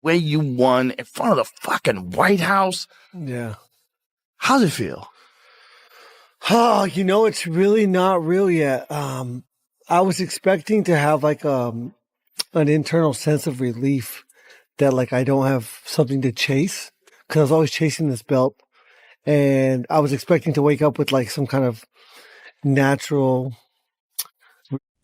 way you won in front of the fucking White House. Yeah. How's it feel? Oh, it's really not real yet. I was expecting to have like an internal sense of relief that like I don't have something to chase, because I was always chasing this belt, and I was expecting to wake up with like some kind of natural.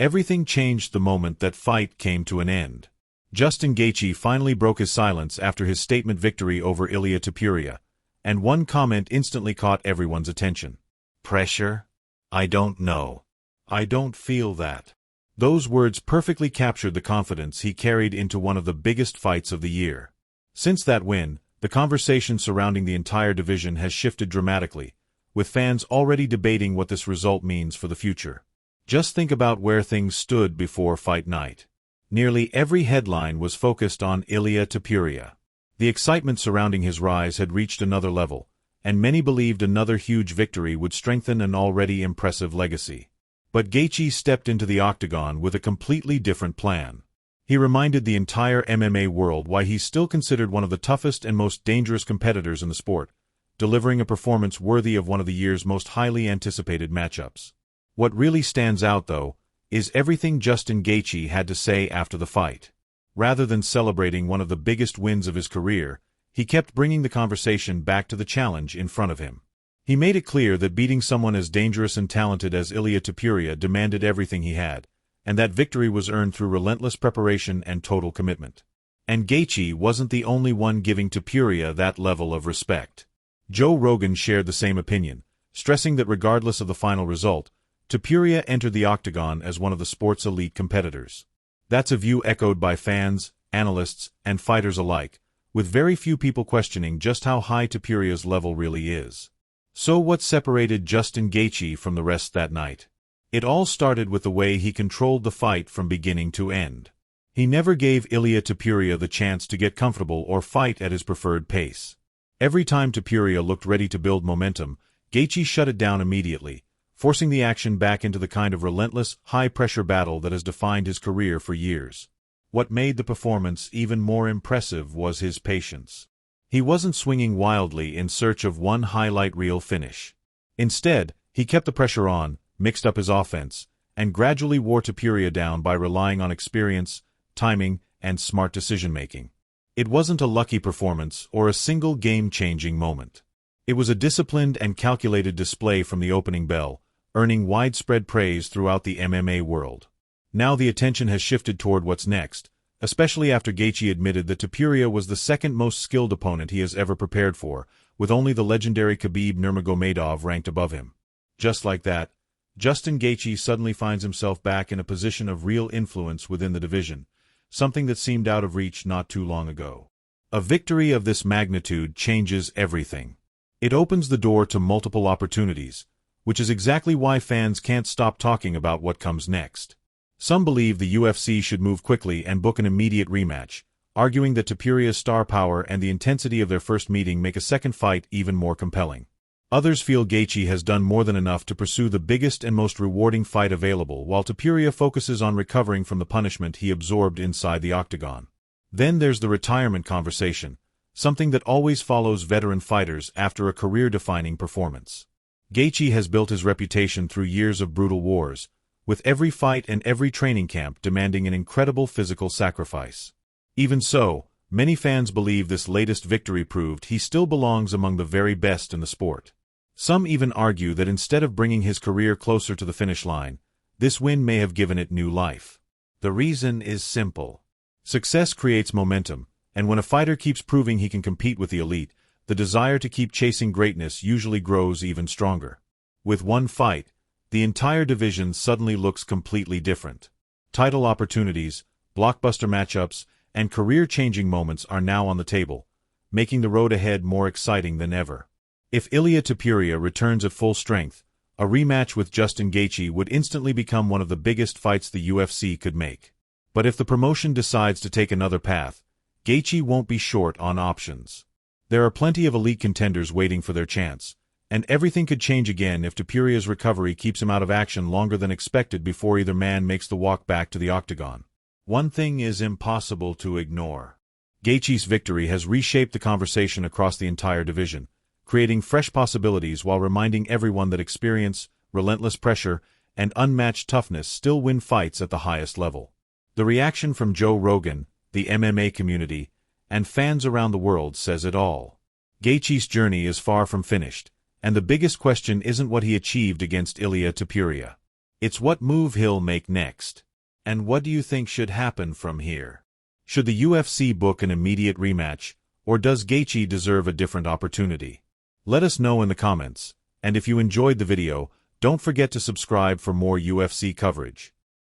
Everything changed the moment that fight came to an end. Justin Gaethje finally broke his silence after his statement victory over Ilia Topuria, and one comment instantly caught everyone's attention. Pressure? I don't know. I don't feel that. Those words perfectly captured the confidence he carried into one of the biggest fights of the year. Since that win, the conversation surrounding the entire division has shifted dramatically, with fans already debating what this result means for the future. Just think about where things stood before fight night. Nearly every headline was focused on Ilia Topuria. The excitement surrounding his rise had reached another level, and many believed another huge victory would strengthen an already impressive legacy. But Gaethje stepped into the octagon with a completely different plan. He reminded the entire MMA world why he's still considered one of the toughest and most dangerous competitors in the sport, delivering a performance worthy of one of the year's most highly anticipated matchups. What really stands out, though, is everything Justin Gaethje had to say after the fight. Rather than celebrating one of the biggest wins of his career, he kept bringing the conversation back to the challenge in front of him. He made it clear that beating someone as dangerous and talented as Ilia Topuria demanded everything he had, and that victory was earned through relentless preparation and total commitment. And Gaethje wasn't the only one giving Topuria that level of respect. Joe Rogan shared the same opinion, stressing that regardless of the final result, Topuria entered the octagon as one of the sport's elite competitors. That's a view echoed by fans, analysts, and fighters alike, with very few people questioning just how high Topuria's level really is. So what separated Justin Gaethje from the rest that night? It all started with the way he controlled the fight from beginning to end. He never gave Ilia Topuria the chance to get comfortable or fight at his preferred pace. Every time Topuria looked ready to build momentum, Gaethje shut it down immediately, forcing the action back into the kind of relentless, high-pressure battle that has defined his career for years. What made the performance even more impressive was his patience. He wasn't swinging wildly in search of one highlight reel finish. Instead, he kept the pressure on, mixed up his offense, and gradually wore Topuria down by relying on experience, timing, and smart decision-making. It wasn't a lucky performance or a single game-changing moment. It was a disciplined and calculated display from the opening bell, earning widespread praise throughout the MMA world. Now the attention has shifted toward what's next, especially after Gaethje admitted that Topuria was the second most skilled opponent he has ever prepared for, with only the legendary Khabib Nurmagomedov ranked above him. Just like that, Justin Gaethje suddenly finds himself back in a position of real influence within the division, something that seemed out of reach not too long ago. A victory of this magnitude changes everything. It opens the door to multiple opportunities, which is exactly why fans can't stop talking about what comes next. Some believe the UFC should move quickly and book an immediate rematch, arguing that Topuria's star power and the intensity of their first meeting make a second fight even more compelling. Others feel Gaethje has done more than enough to pursue the biggest and most rewarding fight available, while Topuria focuses on recovering from the punishment he absorbed inside the octagon. Then there's the retirement conversation, something that always follows veteran fighters after a career-defining performance. Gaethje has built his reputation through years of brutal wars, with every fight and every training camp demanding an incredible physical sacrifice. Even so, many fans believe this latest victory proved he still belongs among the very best in the sport. Some even argue that instead of bringing his career closer to the finish line, this win may have given it new life. The reason is simple. Success creates momentum, and when a fighter keeps proving he can compete with the elite, the desire to keep chasing greatness usually grows even stronger. With one fight, the entire division suddenly looks completely different. Title opportunities, blockbuster matchups, and career-changing moments are now on the table, making the road ahead more exciting than ever. If Ilia Topuria returns at full strength, a rematch with Justin Gaethje would instantly become one of the biggest fights the UFC could make. But if the promotion decides to take another path, Gaethje won't be short on options. There are plenty of elite contenders waiting for their chance, and everything could change again if Topuria's recovery keeps him out of action longer than expected before either man makes the walk back to the octagon. One thing is impossible to ignore. Gaethje's victory has reshaped the conversation across the entire division, creating fresh possibilities while reminding everyone that experience, relentless pressure, and unmatched toughness still win fights at the highest level. The reaction from Joe Rogan, the MMA community, and fans around the world says it all. Gaethje's journey is far from finished, and the biggest question isn't what he achieved against Ilia Topuria. It's what move he'll make next. And what do you think should happen from here? Should the UFC book an immediate rematch, or does Gaethje deserve a different opportunity? Let us know in the comments, and if you enjoyed the video, don't forget to subscribe for more UFC coverage.